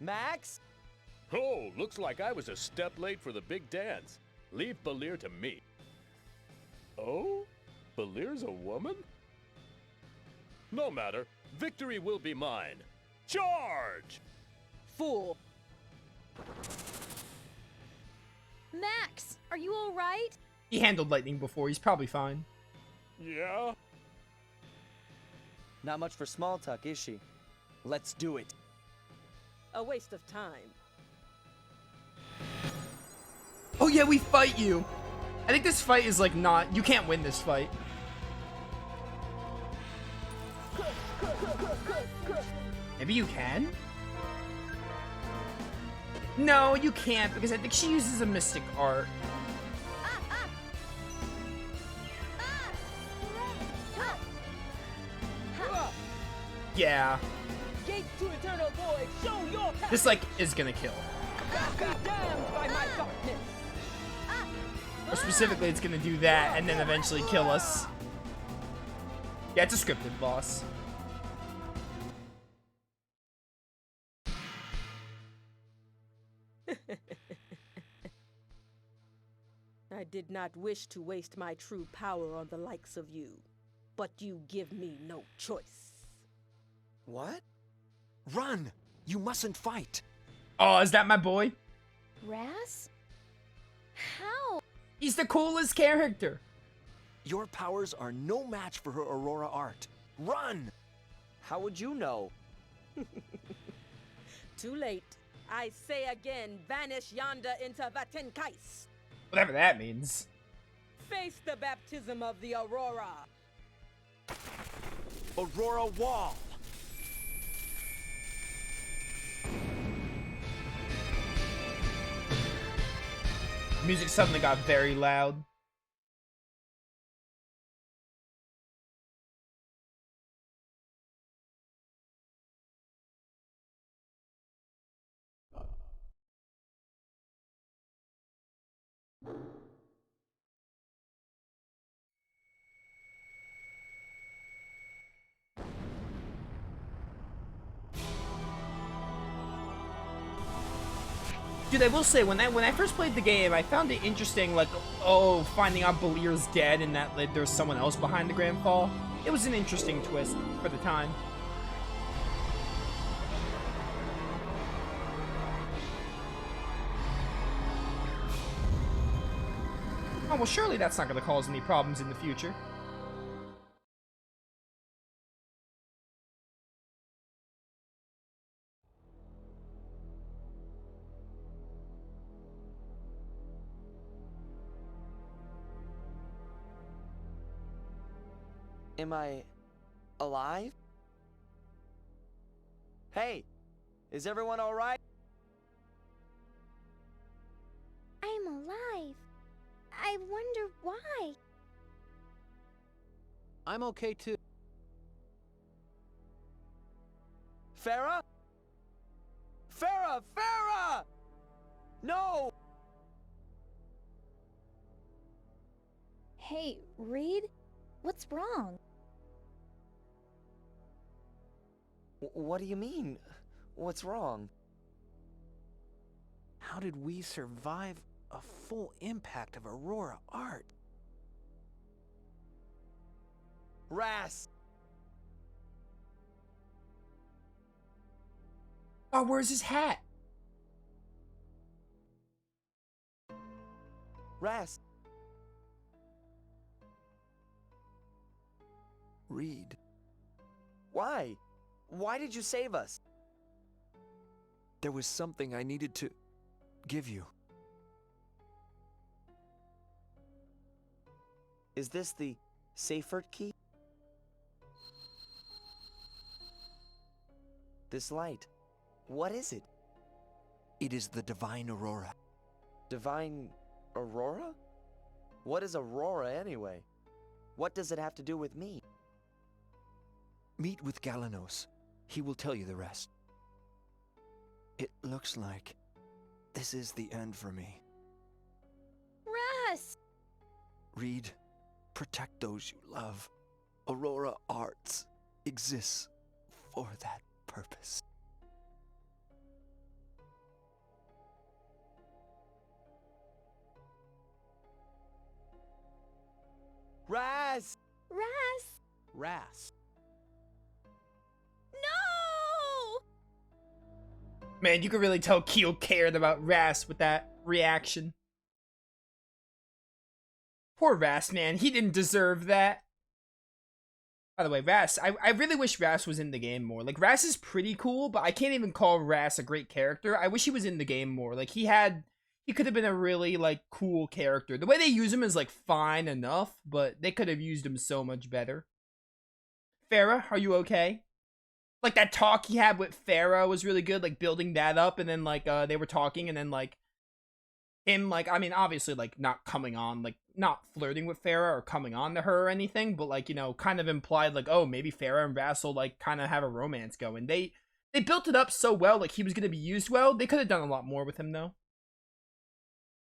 Max? Oh, looks like I was a step late for the big dance. Leave Balir to me. Oh? Balir's a woman? No matter. Victory will be mine. Charge! Fool. Max, are you alright? He handled lightning before, he's probably fine. Yeah? Not much for small talk, is she? Let's do it. A waste of time. Oh yeah, we fight you! I think this fight is like not... You can't win this fight. Maybe you can? No, you can't, because I think she uses a mystic art. Yeah. Gate to eternal void, show your path. This, like, is gonna kill. Be damned by my darkness. Or specifically, it's gonna do that, and then eventually kill us. Yeah, it's a scripted boss. I did not wish to waste my true power on the likes of you, but you give me no choice. What? Run! You mustn't fight! Oh, is that my boy? Raz? How? He's the coolest character. Your powers are no match for her Aurora art. Run! How would you know? Too late. I say again, vanish yonder into Vatenkais. Whatever that means. Face the baptism of the Aurora. Aurora Wall! Music suddenly got very loud. Dude, I will say, when I first played the game, I found it interesting, like, oh, finding out Balir's dead and that there's someone else behind the Grand Fall. It was an interesting twist for the time. Oh, well, surely that's not going to cause any problems in the future. Am I alive? Hey, is everyone alright? I'm alive. I wonder why. I'm okay too. Farah? Farah! Farah! No! Hey, Reed? What's wrong? What do you mean? What's wrong? How did we survive a full impact of Aurora art? Ras! Oh, where's his hat? Ras! Reed. Why? Why did you save us? There was something I needed to give you. Is this the Seyfert key? This light, what is it? It is the Divine Aurora. Divine Aurora? What is Aurora anyway? What does it have to do with me? Meet with Galanos. He will tell you the rest. It looks like this is the end for me. Raz! Reed, protect those you love. Aurora Arts exists for that purpose. Raz! Ras! Ras. No! Man, you could really tell Keel cared about Ras with that reaction. Poor Ras, man. He didn't deserve that. By the way, Ras, I really wish Ras was in the game more. Like, Ras is pretty cool, but I can't even call Ras a great character. I wish he was in the game more. Like, he could have been a really, like, cool character. The way they use him is, like, fine enough, but they could have used him so much better. Farah, are you okay? Like, that talk he had with Farah was really good, like, building that up, and then, like, they were talking, and then, like, him, like, I mean, obviously, like, not coming on, like, not flirting with Farah or coming on to her or anything, but, like, you know, kind of implied, like, oh, maybe Farah and Ras will, like, kind of have a romance going. They built it up so well, like, he was gonna be used well. They could have done a lot more with him, though.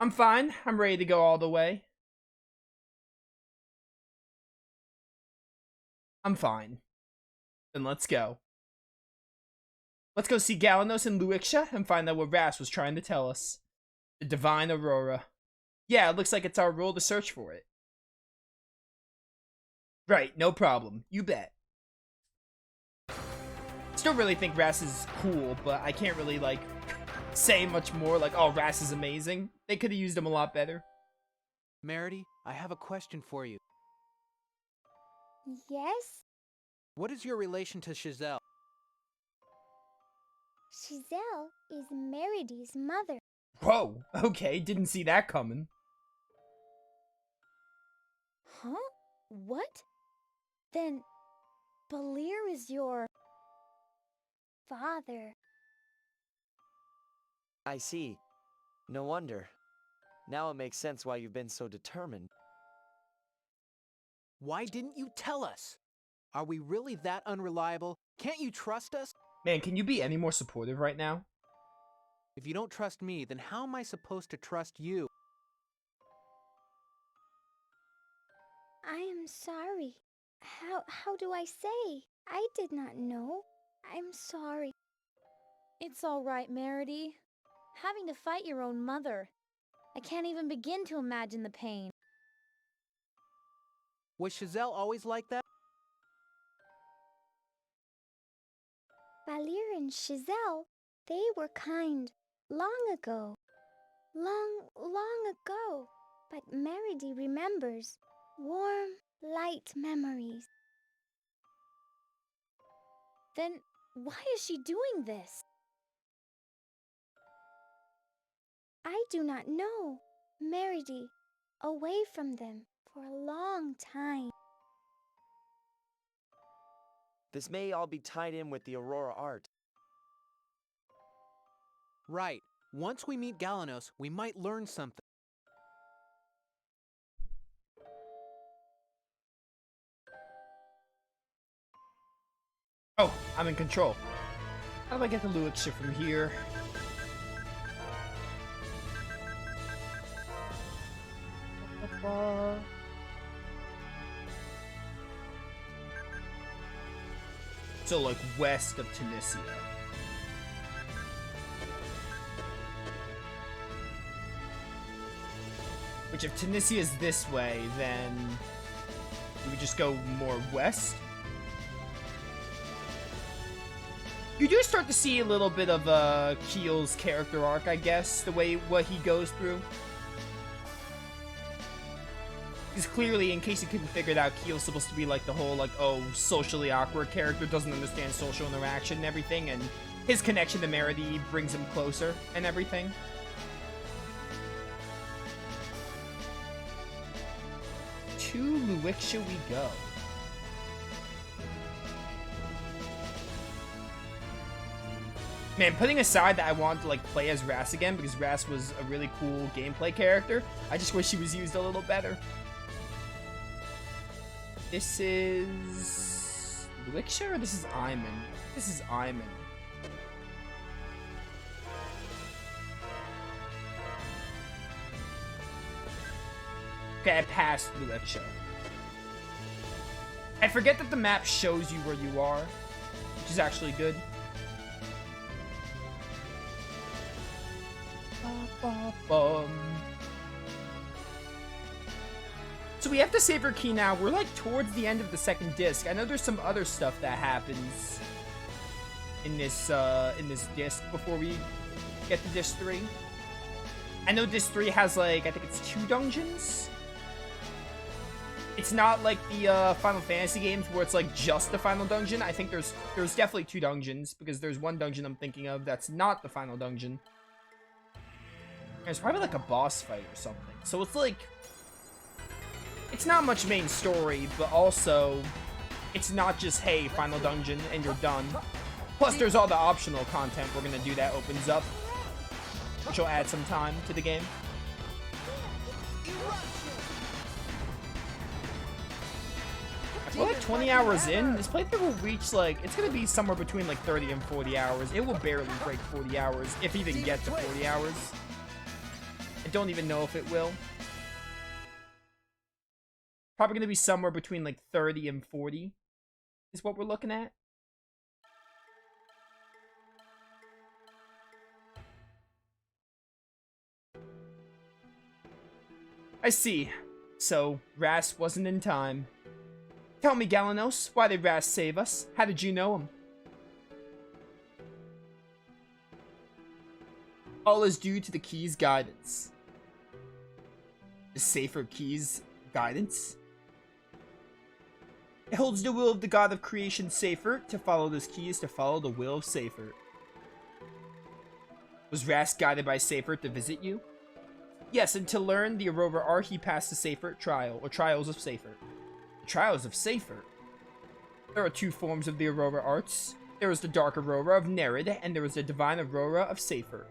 I'm fine. I'm ready to go all the way. I'm fine. Then let's go. Let's go see Galanos and Luixia and find out what Ras was trying to tell us. The Divine Aurora. Yeah, it looks like it's our role to search for it. Right, no problem. You bet. Still really think Ras is cool, but I can't really, like, say much more. Like, oh, Ras is amazing. They could have used him a lot better. Meredy, I have a question for you. Yes? What is your relation to Giselle? Giselle is Meredy's mother. Whoa, okay, didn't see that coming. Huh? What? Then Balir is your father. I see. No wonder. Now it makes sense why you've been so determined. Why didn't you tell us? Are we really that unreliable? Can't you trust us? Man, can you be any more supportive right now? If you don't trust me, then how am I supposed to trust you? I am sorry. How do I say? I did not know. I'm sorry. It's all right, Meredy. Having to fight your own mother. I can't even begin to imagine the pain. Was Giselle always like that? Balir and Giselle, they were kind long ago. Long ago. But Meredy remembers warm, light memories. Then why is she doing this? I do not know. Meredy, away from them for a long time. This may all be tied in with the Aurora art. Right. Once we meet Galanos, we might learn something. Oh, I'm in control. How do I get the Luixia from here? So, like, west of Tunisia. Which, if Tunisia is this way, then we would just go more west. You do start to see a little bit of Keel's character arc, I guess, the way what he goes through. Because clearly, in case you couldn't figure it out, Keel's supposed to be like the whole, like, oh, socially awkward character, doesn't understand social interaction and everything, and his connection to Meredy brings him closer and everything. To Luixia we go. Man, putting aside that I want to, like, play as Ras again, because Ras was a really cool gameplay character, I just wish he was used a little better. This is... Luixia, or this is Iman? This is Iman. Okay, I passed Luixia. I forget that the map shows you where you are, which is actually good. So we have the Seyfert key now. We're like towards the end of the second disc. I know there's some other stuff that happens in this disc before we get to disc 3. I know disc 3 has like, I think it's 2 dungeons. It's not like the Final Fantasy games where it's like just the final dungeon. I think there's definitely 2 dungeons, because there's one dungeon I'm thinking of that's not the final dungeon. There's probably like a boss fight or something. So it's like, it's not much main story, but also it's not just, hey, final dungeon and you're done. Plus there's all the optional content we're gonna do that opens up, which will add some time to the game. We're like 20 hours in. This playthrough will reach like, it's gonna be somewhere between like 30 and 40 hours. It will barely break 40 hours, if even get to 40 hours. I don't even know if it will. Probably gonna be somewhere between like 30 and 40 is what we're looking at. I see. So, Ras wasn't in time. Tell me, Galanos, why did Ras save us? How did you know him? All is due to the key's guidance. The Seyfert key's guidance? It holds the will of the god of creation, Seyfert. To follow this key is to follow the will of Seyfert. Was Ras guided by Seyfert to visit you? Yes, and to learn the Aurora art, he passed the Seyfert trial, or trials of Seyfert. Trials of Seyfert. There are 2 forms of the Aurora arts. There is the Dark Aurora of Nerid, and there is the Divine Aurora of Seyfert.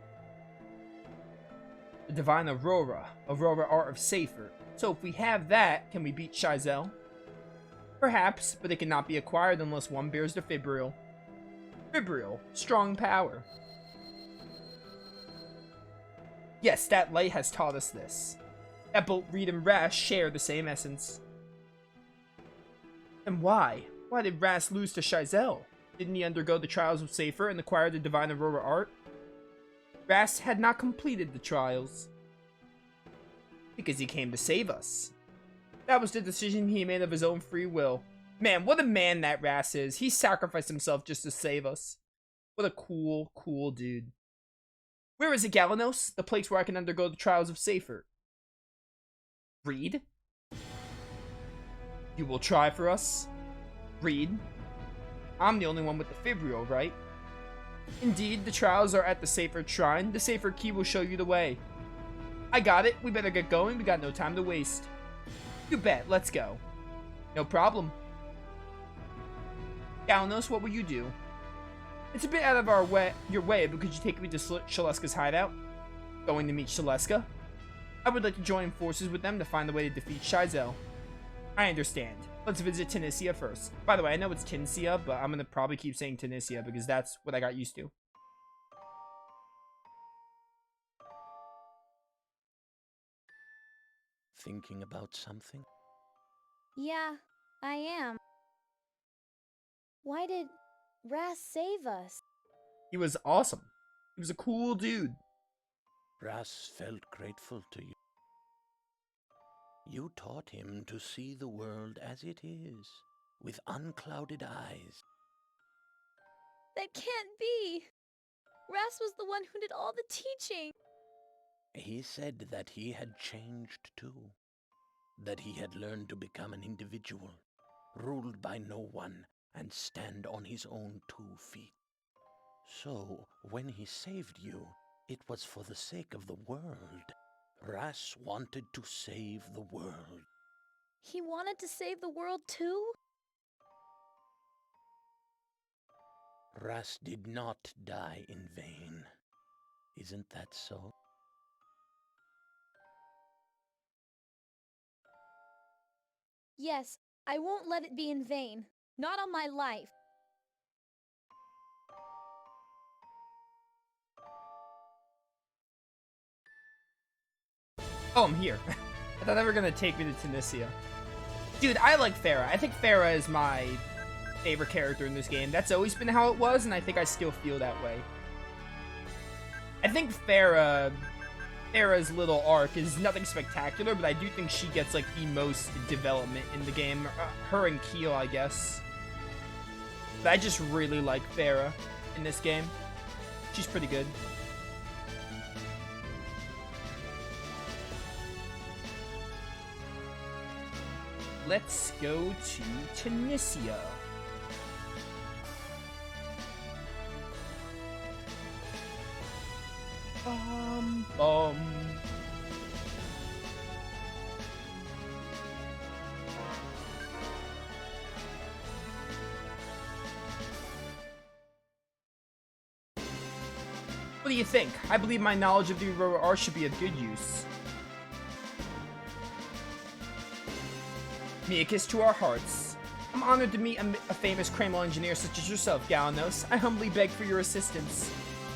The Divine Aurora art of Seyfert. So if we have that, can we beat Shizel? Perhaps, but it cannot be acquired unless one bears the Fibrial. Fibrial, strong power. Yes, that light has taught us this. That both Reed and Ras share the same essence. And why? Why did Ras lose to Shizel? Didn't he undergo the trials of Seyfert and acquire the Divine Aurora art? Ras had not completed the trials. Because he came to save us. That was the decision he made of his own free will. Man, what a man that Ras is. He sacrificed himself just to save us. What a cool, cool dude. Where is it, Galanos? The place where I can undergo the trials of Seyfert. Reed? You will try for us? Reed? I'm the only one with the Fibrial, right? Indeed, the trials are at the Seyfert Shrine. The Seyfert Key will show you the way. I got it. We better get going. We got no time to waste. You bet. Let's go. No problem. Galanos, what will you do? It's a bit out of your way, but could you take me to Shaleska's hideout? Going to meet Shaleska? I would like to join forces with them to find a way to defeat Shizel. I understand. Let's visit Tunisia first. By the way, I know it's Tinsia, but I'm gonna probably keep saying Tunisia because that's what I got used to. Thinking about something? Yeah, I am. Why did Ras save us? He was awesome. He was a cool dude. Ras felt grateful to you. You taught him to see the world as it is, with unclouded eyes. That can't be! Ras was the one who did all the teaching! He said that he had changed too. That he had learned to become an individual, ruled by no one, and stand on his own 2 feet. So, when he saved you, it was for the sake of the world. Ras wanted to save the world. He wanted to save the world too? Ras did not die in vain. Isn't that so? Yes, I won't let it be in vain. Not on my life. Oh, I'm here. I thought they were gonna take me to Tunisia. Dude, I like Farah. I think Farah is my favorite character in this game. That's always been how it was, and I think I still feel that way. I think Farah Farah's little arc is nothing spectacular, but I do think she gets, like, the most development in the game. Her and Keel, I guess. But I just really like Farah in this game. She's pretty good. Let's go to Tunisia. Bum. What do you think? I believe my knowledge of the Aurora art should be of good use. Mia, kiss to our hearts. I'm honored to meet a famous Kreml engineer such as yourself, Galanos. I humbly beg for your assistance.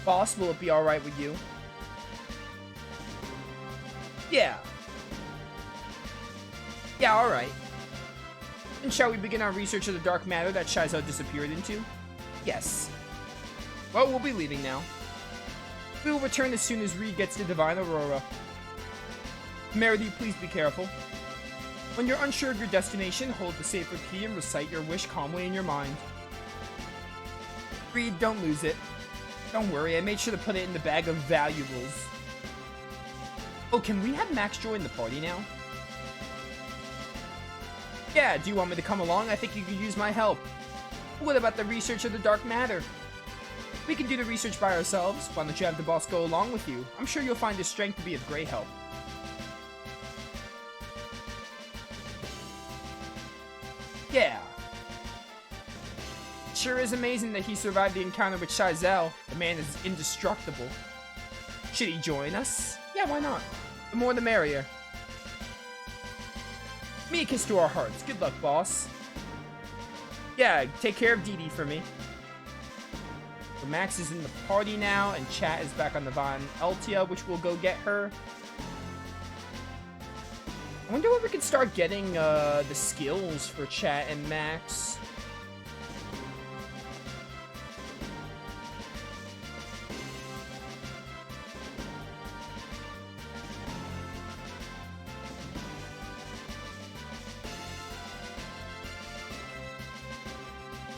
Boss, will it be alright with you? Yeah. Yeah, alright. And shall we begin our research of the dark matter that Shizel disappeared into? Yes. Well, we'll be leaving now. We will return as soon as Reed gets to Divine Aurora. Meredy, please be careful. When you're unsure of your destination, hold the Seyfert key and recite your wish calmly in your mind. Reed, don't lose it. Don't worry, I made sure to put it in the bag of valuables. Oh, can we have Max join the party now? Yeah, do you want me to come along? I think you could use my help. What about the research of the dark matter? We can do the research by ourselves. Why don't you have the boss go along with you? I'm sure you'll find his strength to be of great help. Yeah. Sure is amazing that he survived the encounter with Shizel. The man is indestructible. Should he join us? Yeah, why not? The more the merrier. Me a kiss to our hearts. Good luck, boss. Yeah, take care of Dee Dee for me. So Max is in the party now, and Chat is back on the Von Eltia, which will go get her. I wonder when we can start getting the skills for Chat and Max.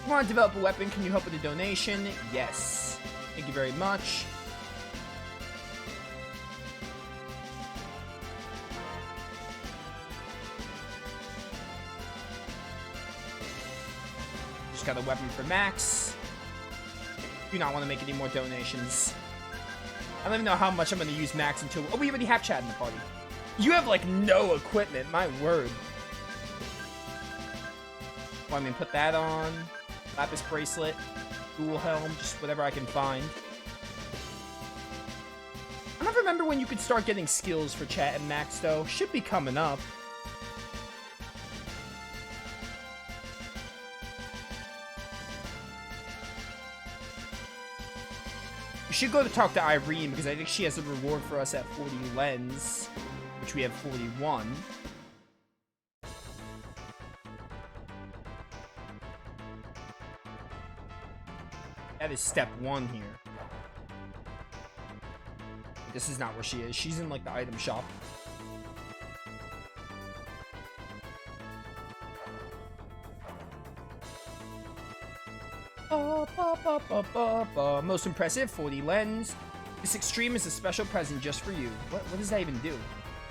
Want to develop a weapon? Can you help with a donation? Yes. Thank you very much. Just got a weapon for Max. Do not want to make any more donations. I don't even know how much I'm going to use Max until... Oh, we already have Chad in the party. You have, like, no equipment. My word. Well, I mean, put that on. Lapis bracelet, dual helm, just whatever I can find. I don't remember when you could start getting skills for Chat and Max, though. Should be coming up. We should go to talk to Irene, because I think she has a reward for us at 40 lens, which we have 41. That is step 1 here. This is not where she is. She's in, like, the item shop. Most impressive, 40 lens. This extreme is a special present just for you. What does that even do?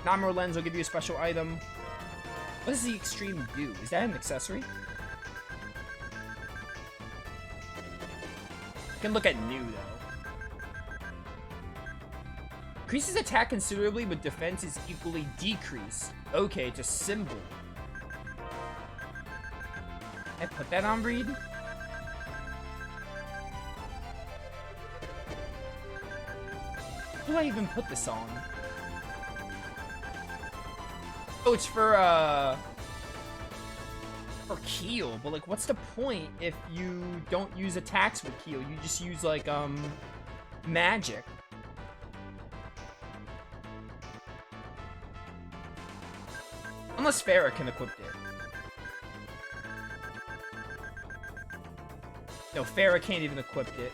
Nominal lens will give you a special item. What does the extreme do? Is that an accessory? Can look at new though. Increases attack considerably, but defense is equally decreased. Okay, it's a symbol. I put that on Reed. How do I even put this on? Oh, it's for Keel, but like what's the point if you don't use attacks with Keel? You just use like magic. Unless Farah can equip it. No, Farah can't even equip it.